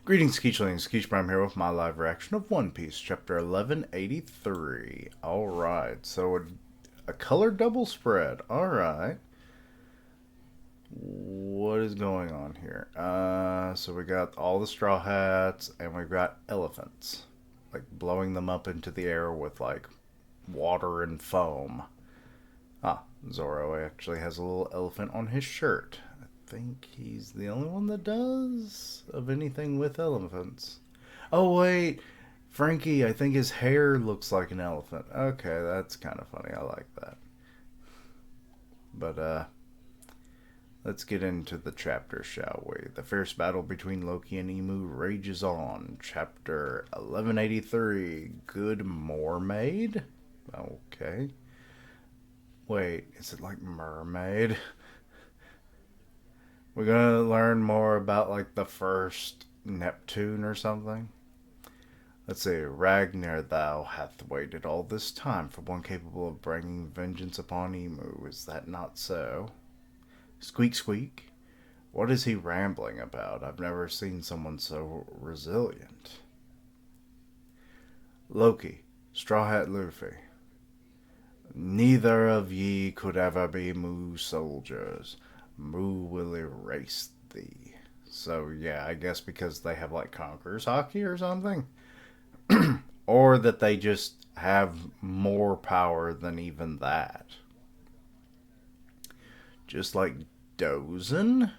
Greetings, Skeechlings. Skeech Prime here with my live reaction of One Piece, chapter 1183. Alright, so a color double spread. Alright. What is going on here? So we got all the Straw Hats, and we've got elephants. Like, blowing them up into the air with, like, water and foam. Ah, Zoro actually has a little elephant on his shirt. I think he's the only one that does of anything with elephants. Oh wait, Frankie, I think his hair looks like an elephant. Okay, that's kind of funny. I like that. But let's get into the chapter, shall we? The fierce battle between Loki and Emu rages on. Chapter 1183. Good Mermaid? Okay. Wait, is it like mermaid? We're gonna learn more about like the first Neptune or something. Let's see. Ragnar, thou hath waited all this time for one capable of bringing vengeance upon Emu. Is that not so? Squeak, squeak. What is he rambling about? I've never seen someone so resilient. Loki, Straw Hat Luffy. Neither of ye could ever be Mu soldiers. Mu will erase thee. So, yeah, I guess because they have like Conqueror's Hockey or something? Or that they just have more power than even that. Just like Dozen?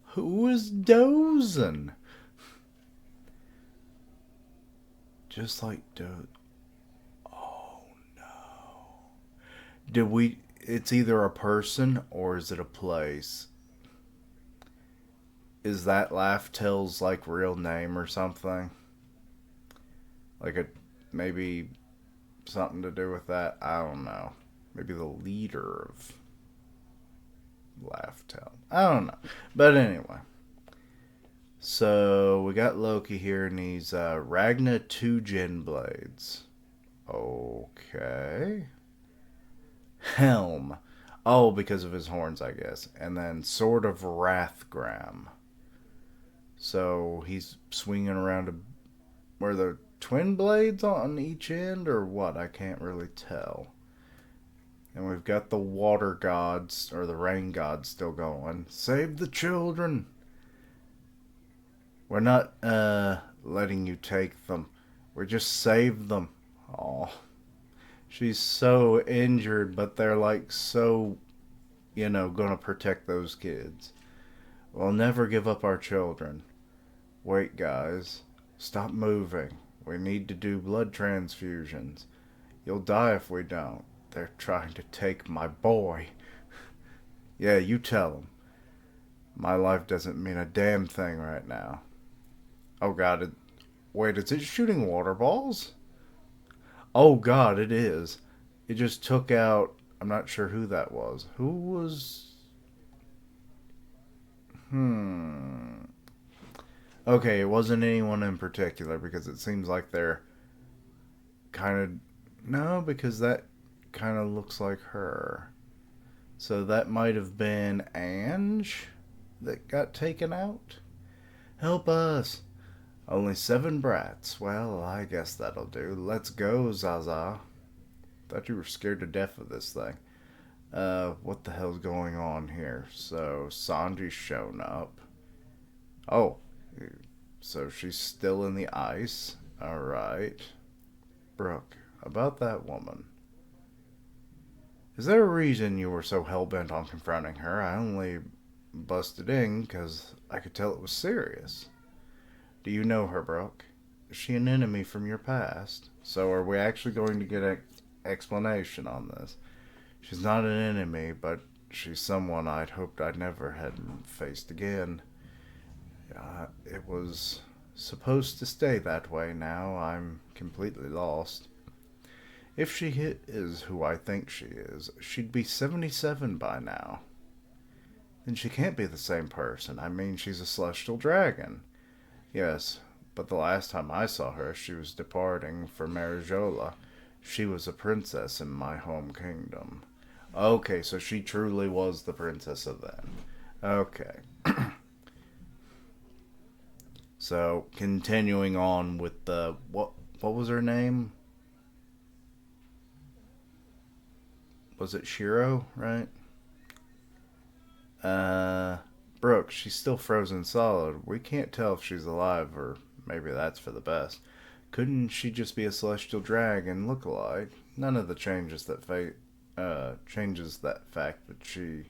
Who is Dozen? Just like Dozen. Oh no. Did we. It's either a person or is it a place? Is that Laugh Tell's like real name or something? Like a maybe something to do with that? I don't know. Maybe the leader of Laugh Tell. I don't know. But anyway. So we got Loki here and he's Ragna 2 Gen Blades. Okay. Helm. Oh, because of his horns, I guess. And then Sword of Wrathgram. So he's swinging around where the twin blades on each end, or what? I can't really tell. And we've got the water gods, or the rain gods, still going. Save the children! We're not letting you take them. We just saved them. Oh, she's so injured, but they're like so, gonna protect those kids. We'll never give up our children. Wait, guys. Stop moving. We need to do blood transfusions. You'll die if we don't. They're trying to take my boy. Yeah, you tell them. My life doesn't mean a damn thing right now. Oh god, wait, is it shooting water balls? Oh god, it is. It just took out, I'm not sure who that was. Who was... Hmm. Okay, it wasn't anyone in particular because it seems like they're kind of... No, because that kind of looks like her. So that might have been Ange that got taken out? Help us! Only 7 brats. Well, I guess that'll do. Let's go, Zaza. Thought you were scared to death of this thing. What the hell's going on here? So, Sanji's shown up. Oh, so she's still in the ice. Alright. Brooke, about that woman. Is there a reason you were so hell-bent on confronting her? I only busted in because I could tell it was serious. Do you know her, Brooke? Is she an enemy from your past? So are we actually going to get an explanation on this? She's not an enemy, but she's someone I'd hoped I'd never had faced again. It was supposed to stay that way now. I'm completely lost. If she is who I think she is, she'd be 77 by now. Then she can't be the same person. I mean, she's a celestial dragon. Yes, but the last time I saw her, she was departing for Marijola. She was a princess in my home kingdom. Okay, so she truly was the princess of then. Okay. So, continuing on with the what was her name? Was it Shiro, right? Uh Brooke, she's still frozen solid. We can't tell if she's alive, or maybe that's for the best. Couldn't she just be a celestial dragon look-alike? None of the changes that fact that she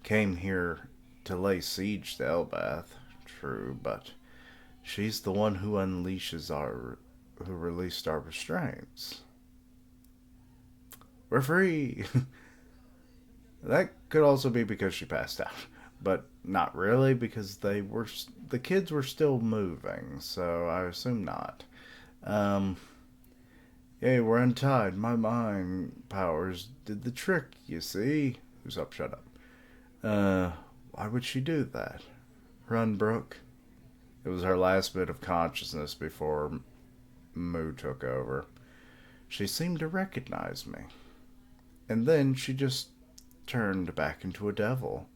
came here to lay siege to Elbath. True, but she's the one who released our restraints. We're free. That could also be because she passed out, but not really because the kids were still moving, so I assume not. Um, Hey, we're untied. My mind powers did the trick, you see. Who's up? Shut up. Uh, why would she do that? Run, Brooke. It was her last bit of consciousness before Moo took over. She seemed to recognize me. And then she just turned back into a devil.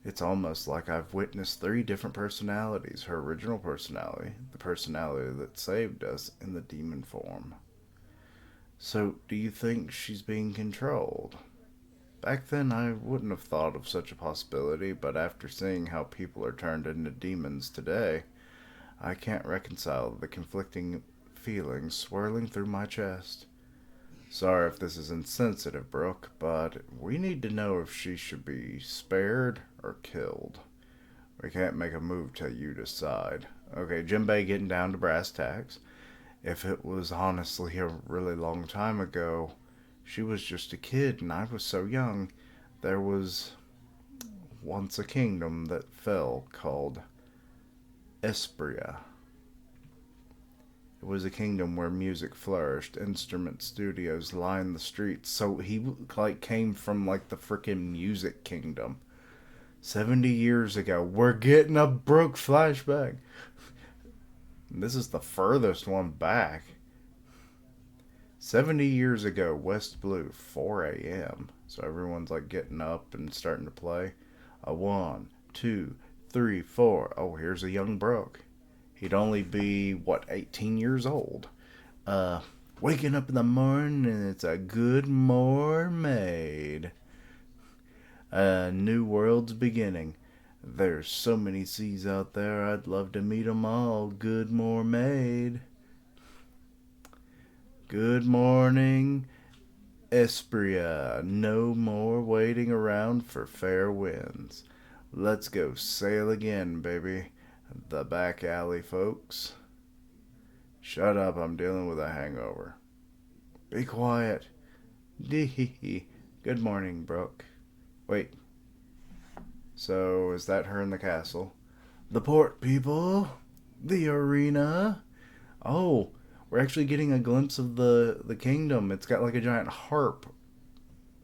It's almost like I've witnessed three different personalities: her original personality, the personality that saved us, in the demon form. So, do you think she's being controlled? Back then, I wouldn't have thought of such a possibility, but after seeing how people are turned into demons today, I can't reconcile the conflicting feelings swirling through my chest. Sorry if this is insensitive, Brooke, but we need to know if she should be spared or killed. We can't make a move till you decide. Okay, Jinbei getting down to brass tacks. If it was honestly a really long time ago, she was just a kid and I was so young. There was once a kingdom that fell called Espria. It was a kingdom where music flourished, instrument studios lined the streets. So he like came from like the freaking music kingdom. 70 years ago. We're getting a Brook flashback. This is the furthest one back. 70 years ago, West Blue, 4 a.m. So everyone's like getting up and starting to play. A one, two, three, four. Oh, here's a young Brook. He'd only be, what, 18 years old. Uh, Waking up in the morning and it's a good mermaid. A new world's beginning. There's so many seas out there, I'd love to meet 'em all. Good mermaid. Good morning, Espria. No more waiting around for fair winds. Let's go sail again, baby. The back alley, folks. Shut up, I'm dealing with a hangover. Be quiet. Dee hee hee. Good morning, Brooke. Wait, so is that her in the castle? The port, people. The arena. Oh, we're actually getting a glimpse of the kingdom. It's got like a giant harp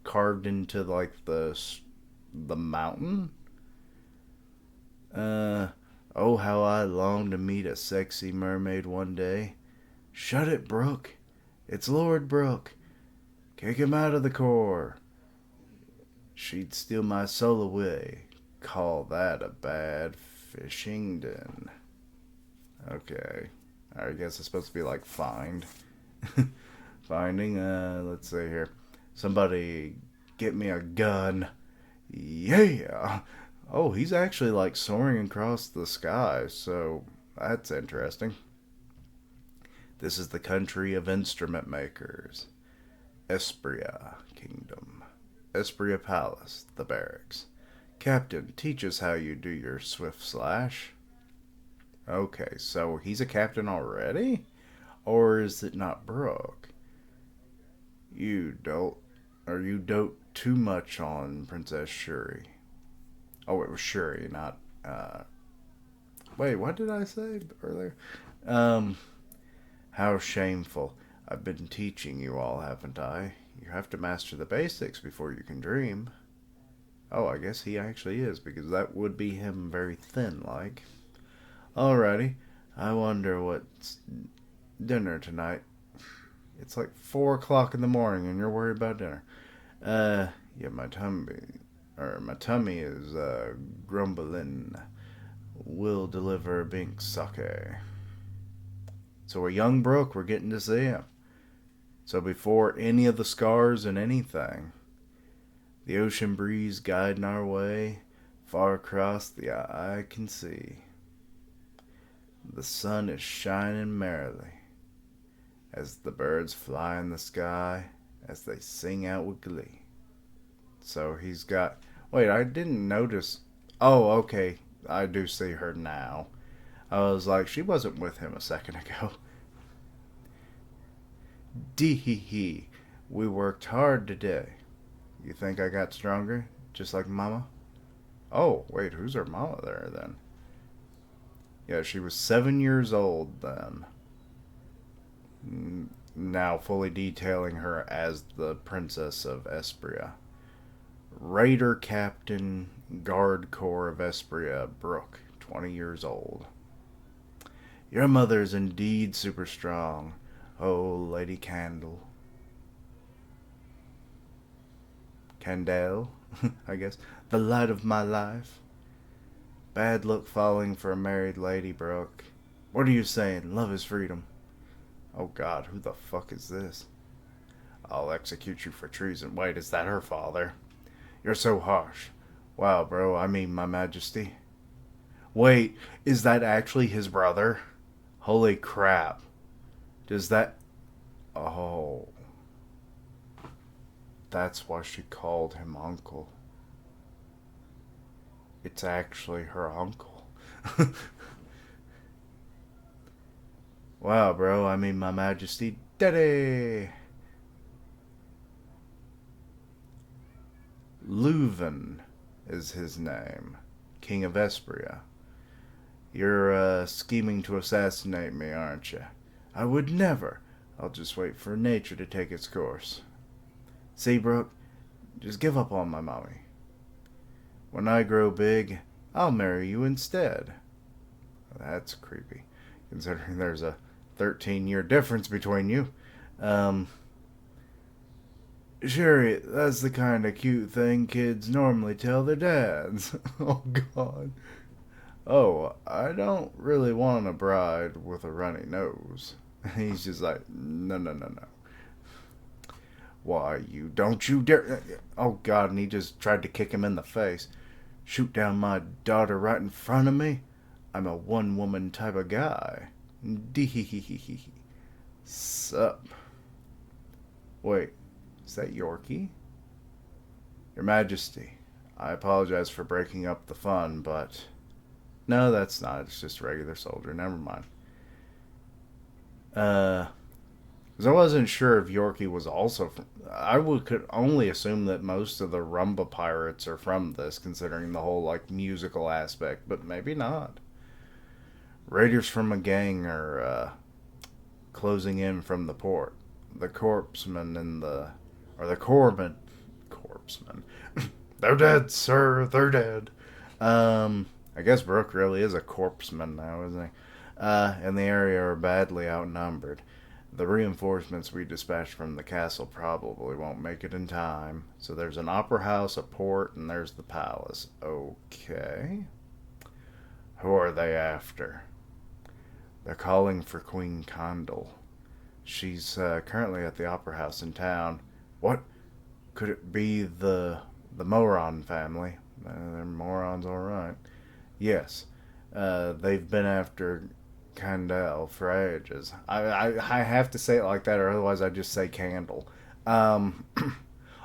carved into like the mountain. Uh oh, how I long to meet a sexy mermaid one day. Shut it, Brooke. It's Lord Brooke. Kick him out of the core. She'd steal my soul away. Call that a bad fishington. Okay. I guess it's supposed to be like find. Finding, let's see here. Somebody get me a gun. Yeah! Oh, he's actually like soaring across the sky, so that's interesting. This is the country of instrument makers. Espria Kingdom. Espria Palace, the barracks. Captain, teach us how you do your swift slash. Okay, so he's a captain already? Or is it not Brooke? You don't, or you dote too much on Princess Shuri. Oh, it was Shuri, not, wait, what did I say earlier? Um, how shameful. I've been teaching you all, haven't I? You have to master the basics before you can dream. Oh, I guess he actually is, because that would be him very thin like. Alrighty. I wonder what's dinner tonight. It's like 4 o'clock in the morning and you're worried about dinner. Yeah, my tummy is grumbling. will deliver a bink sake. So we're young Brooke, we're getting to see him. So before any of the scars and anything, the ocean breeze guiding our way, far across the eye can see. The sun is shining merrily as the birds fly in the sky as they sing out with glee. So he's got. Wait, I didn't notice. Oh, okay. I do see her now. I was like, she wasn't with him a second ago. Dee hee hee. We worked hard today. You think I got stronger? Just like Mama? Oh, wait, who's her mama there then? Yeah, she was 7 years old then. Now fully detailing her as the Princess of Espria. Raider Captain Guard Corps of Espria, Brooke, 20 years old. Your mother is indeed super strong, oh Lady Candle. Candle, I guess. The light of my life. Bad luck falling for a married lady, Brooke. What are you saying? Love is freedom. Oh God, who the fuck is this? I'll execute you for treason. Wait, is that her father? You're so harsh. Wow, bro, I mean, my majesty. Wait, is that actually his brother? Holy crap. Does that... Oh. That's why she called him uncle. It's actually her uncle. Wow, bro, I mean, my majesty. Daddy! Leuven is his name. King of Espria. You're scheming to assassinate me, aren't you? I would never. I'll just wait for nature to take its course. See, Brooke, just give up on my mommy. When I grow big, I'll marry you instead. That's creepy, considering there's a 13-year difference between you. Sure, that's the kind of cute thing kids normally tell their dads. Oh, God. Oh, I don't really want a bride with a runny nose. He's just like, no, no, no, no. Why, you don't you dare. Oh, God, and he just tried to kick him in the face. Shoot down my daughter right in front of me? I'm a one-woman type of guy. Dee-hee-hee-hee-hee. Sup? Wait, is that Yorkie? Your Majesty, I apologize for breaking up the fun, but... No, that's not. It's just a regular soldier. Never mind. Because I wasn't sure if Yorkie was also from... could only assume that most of the Rumba pirates are from this, considering the whole, like, musical aspect, but maybe not. Raiders from a gang are, closing in from the port. The corpsmen and the... Or the corpsmen. Corpsmen. They're dead, sir. They're dead. I guess Brooke really is a corpsman now, isn't he? And the area are badly outnumbered. The reinforcements we dispatched from the castle probably won't make it in time. So there's an opera house, a port, and there's the palace. Okay. Who are they after? They're calling for Queen Condal. She's currently at the opera house in town. What? Could it be the Moron family? They're morons, all right. Yes. They've been after Candle for ages. I have to say it like that, or otherwise I just say Candle. Oh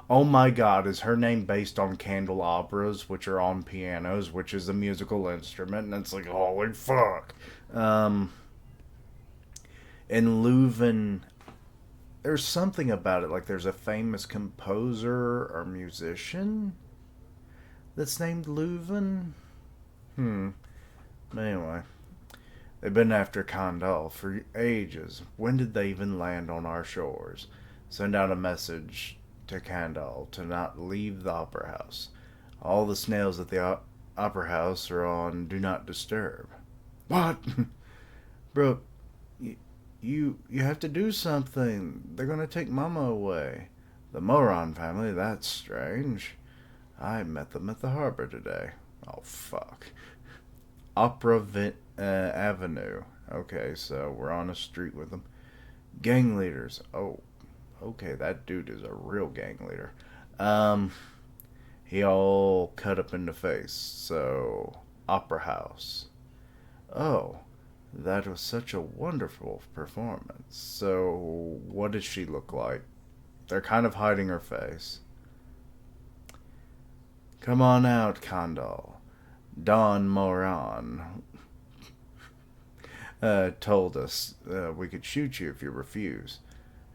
my God, is her name based on candelabras, which are on pianos, which is a musical instrument? And it's like, holy fuck. In Leuven, there's something about it. Like, there's a famous composer or musician that's named Leuven. Anyway. They've been after Condal for ages. When did they even land on our shores? Send out a message to Condal to not leave the opera house. All the snails at the opera house are on Do Not Disturb. What? Bro, you have to do something. They're going to take Mama away. The Moron family, that's strange. I met them at the harbor today. Oh, fuck. Avenue. Okay, so we're on a street with them. Gang leaders. Oh, okay, that dude is a real gang leader. Um, he all cut up in the face. So, Opera House. Oh, that was such a wonderful performance. So, what does she look like? They're kind of hiding her face. Come on out, Kandal. Don Moran told us we could shoot you if you refuse.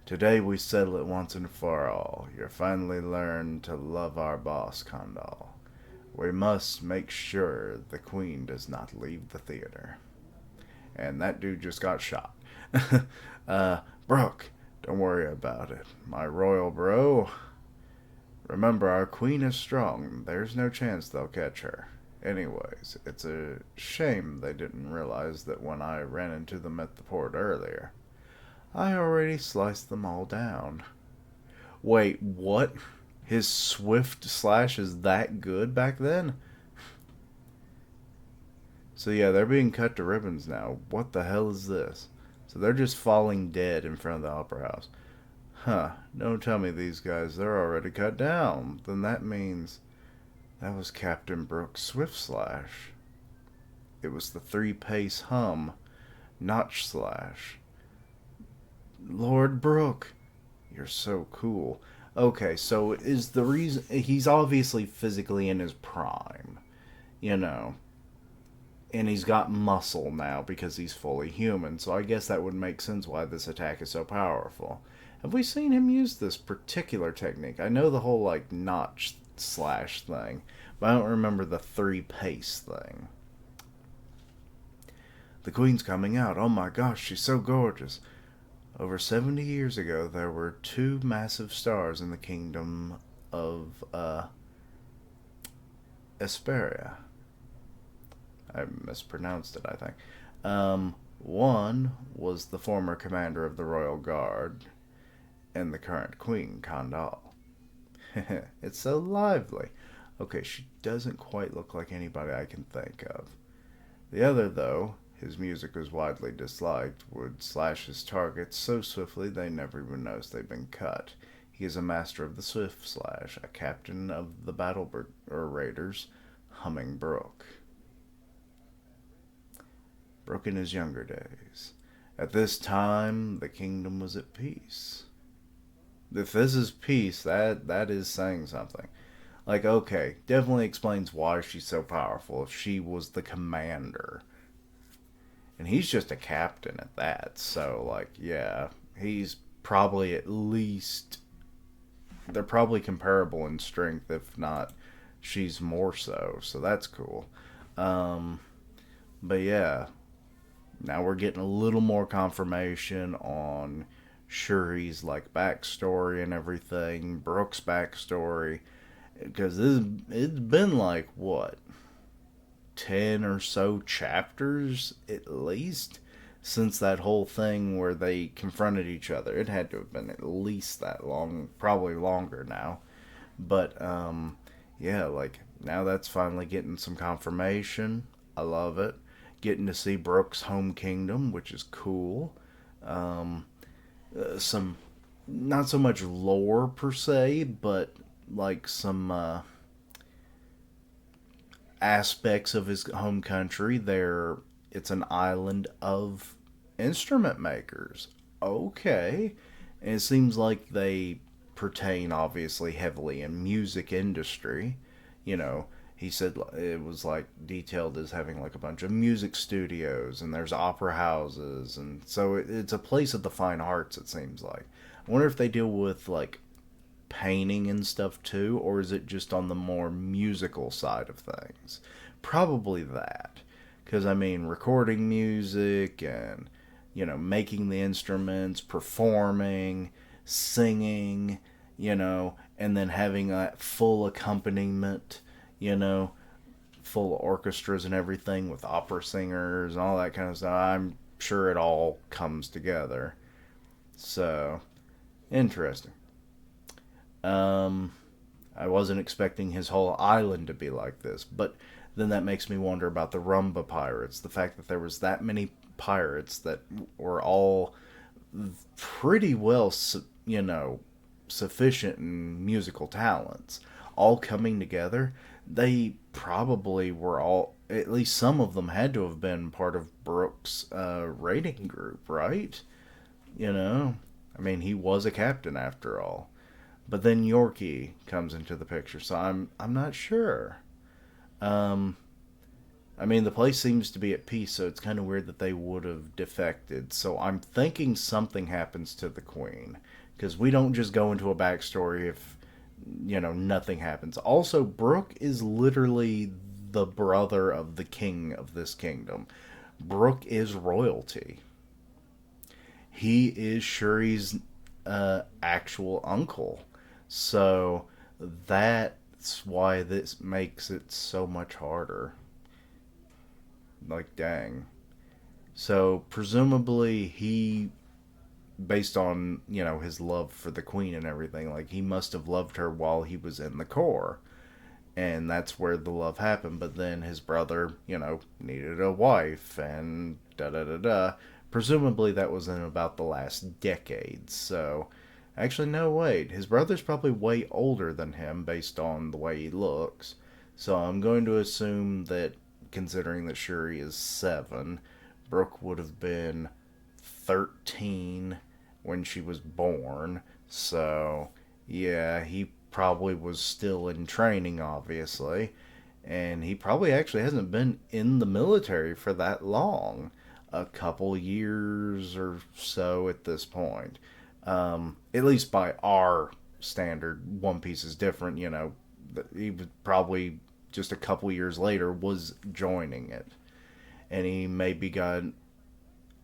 Today we settle it once and for all. You're finally learned to love our boss, Kandal. We must make sure the queen does not leave the theater. And that dude just got shot. Brooke, don't worry about it. My royal bro. Remember, our queen is strong. There's no chance they'll catch her. Anyways, it's a shame they didn't realize that when I ran into them at the port earlier. I already sliced them all down. Wait, what? His swift slash is that good back then? So yeah, they're being cut to ribbons now. What the hell is this? So they're just falling dead in front of the opera house. Huh, don't tell me these guys, they're already cut down. Then that means that was Captain Brooks' swift slash. It was the three-pace hum, notch slash. Lord Brooke, you're so cool. Okay, so is the reason he's obviously physically in his prime, you know, and he's got muscle now because he's fully human. So I guess that would make sense why this attack is so powerful. Have we seen him use this particular technique? I know the whole like notch slash thing, but I don't remember the three pace thing. The queen's coming out. Oh my gosh, she's so gorgeous. Over 70 years ago, there were two massive stars in the kingdom of Esperia. I mispronounced it, I think. One was the former commander of the royal guard, and the current queen, Kandal. It's so lively. Okay, she doesn't quite look like anybody I can think of. The other, though, his music was widely disliked, would slash his targets so swiftly they never even noticed they'd been cut. He is a master of the swift slash, a captain of the battle raiders, humming Brook. Brook in his younger days. At this time, the kingdom was at peace. If this is peace, that is saying something. Like, okay, definitely explains why she's so powerful. If she was the commander, and he's just a captain at that. So, like, yeah, he's probably at least. They're probably comparable in strength, if not, she's more so. So that's cool. Um, but yeah, now we're getting a little more confirmation on Shuri's like backstory and everything, Brooks' backstory, because it's been like what 10 or so chapters at least since that whole thing where they confronted each other. It had to have been at least that long, probably longer now. But yeah, like now that's finally getting some confirmation. I love it. Getting to see Brooks' home kingdom, which is cool. Um, some not so much lore per se, but like some aspects of his home country. There, it's an island of instrument makers. Okay, and it seems like they pertain obviously heavily in music industry. You know, he said it was like detailed as having like a bunch of music studios and there's opera houses, and so it's a place of the fine arts. It seems like. I wonder if they deal with like painting and stuff too, or is it just on the more musical side of things? Probably that. Because, I mean, recording music and, you know, making the instruments, performing, singing, you know, and then having a full accompaniment, you know, full orchestras and everything with opera singers and all that kind of stuff. I'm sure it all comes together. So, interesting. Um, I wasn't expecting his whole island to be like this, but then that makes me wonder about the Rumba pirates. The fact that there was that many pirates that were all pretty well, sufficient in musical talents, all coming together. They probably were all, at least some of them had to have been part of Brooks' raiding group, right? You know, I mean, he was a captain after all. But then Yorkie comes into the picture, so I'm not sure. Um, I mean, the place seems to be at peace, so it's kind of weird that they would have defected. So I'm thinking something happens to the queen, because we don't just go into a backstory if nothing happens. Also, Brooke is literally the brother of the king of this kingdom. Brooke is royalty. He is Shuri's actual uncle. So that's why this makes it so much harder. Like, dang. So, presumably, he, based on, his love for the queen and everything, like, he must have loved her while he was in the Corps. And that's where the love happened. But then his brother, needed a wife and da da da da. Presumably, that was in about the last decade. So, actually, no, wait. His brother's probably way older than him based on the way he looks. So, I'm going to assume that, considering that Shuri is 7, Brooke would have been 13 when she was born. So, yeah, he probably was still in training, obviously. And he probably actually hasn't been in the military for that long. A couple years or so at this point. At least by our standard, One Piece is different. He was probably just a couple years later was joining it, and he maybe got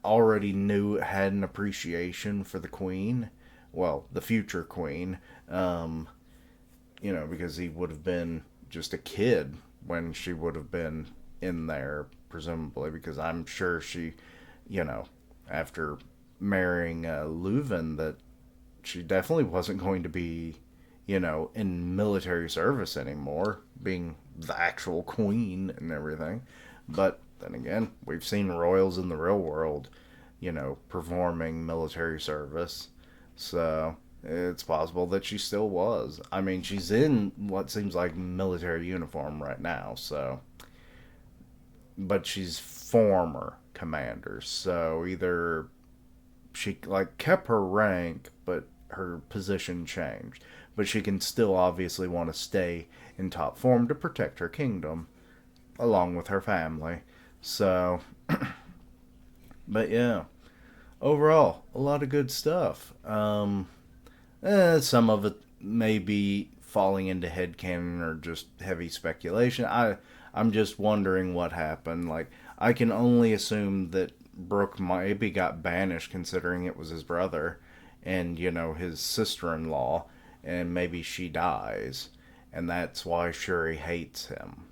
already knew had an appreciation for the queen, well, the future queen, um, because he would have been just a kid when she would have been in there, presumably, because I'm sure she, you know, after marrying Leuven, that she definitely wasn't going to be, in military service anymore, being the actual queen and everything. But then again, we've seen royals in the real world, performing military service. So it's possible that she still was. I mean, she's in what seems like military uniform right now, so. But she's former commander, so either she like kept her rank, but her position changed. But she can still obviously want to stay in top form to protect her kingdom along with her family. So, but yeah, overall, a lot of good stuff. Some of it may be falling into headcanon or just heavy speculation. I'm just wondering what happened. Like, I can only assume that Brooke maybe got banished considering it was his brother and, his sister in law, and maybe she dies. And that's why Shuri hates him.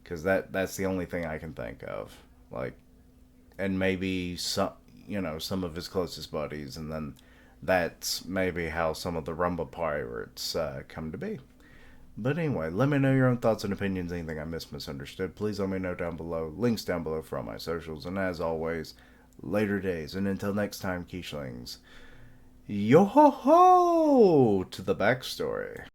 Because that's the only thing I can think of. Like, and maybe some of his closest buddies, and then that's maybe how some of the Rumba pirates come to be. But anyway, let me know your own thoughts and opinions. Anything I misunderstood, please let me know down below. Links down below for all my socials. And as always, later days. And until next time, Keishlings, yo ho ho to the backstory.